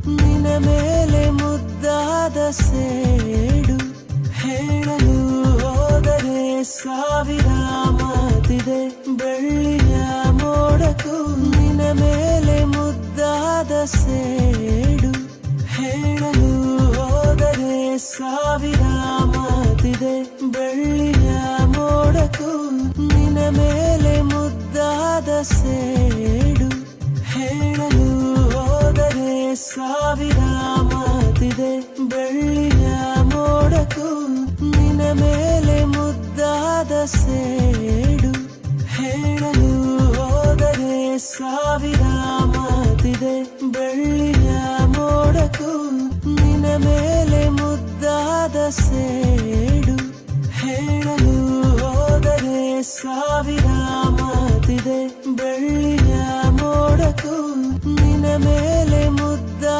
ನಿನ ಮೇಲೆ ಮುದ್ದಾದ ಸೇಡು. ಹೇಳಲು ಹೋದರೆ ಸಾವಿರ ಮಾತಿದೆ, ಬೆಳ್ಳಿಯ ಮೋಡಕ್ಕೂ ನಿನ ಮೇಲೆ ಮುದ್ದಾದ ಸೇಡು. ಹೇಳಲು ಹೋದರೆ ಸಾವಿರ ಮಾತಿದೆ, ಬೆಳ್ಳಿಯ ಮೋಡಕ್ಕೂ ನಿನ ಮೇಲೆ ಮುದ್ದಾದ ಸೇಡು. ಹೇಳಲು ಹೋದರೆ ಸಾವಿರ ಮಾತಿದೆ, ಬೆಳ್ಳಿಯ ಮೋಡಕ್ಕೂ ನಿನ ಮೇಲೆ ಮುದ್ದಾದ ಸೇಡು. ಹೇಳಲು ಹೋದರೆ ಸಾವಿರ ಮಾತಿದೆ, ಬೆಳ್ಳಿಯ ಮೋಡಕ್ಕೂ ನಿನ ಮೇಲೆ ಮುದ್ದಾದ ಸೇಡು. ಹೇಳಲು ಹೋದರೆ ಸಾವಿರ ಮಾತಿದೆ, ಬೆಳ್ಳಿಯ ಮೋಡಕ್ಕೂ ನಿನ ಮೇಲೆ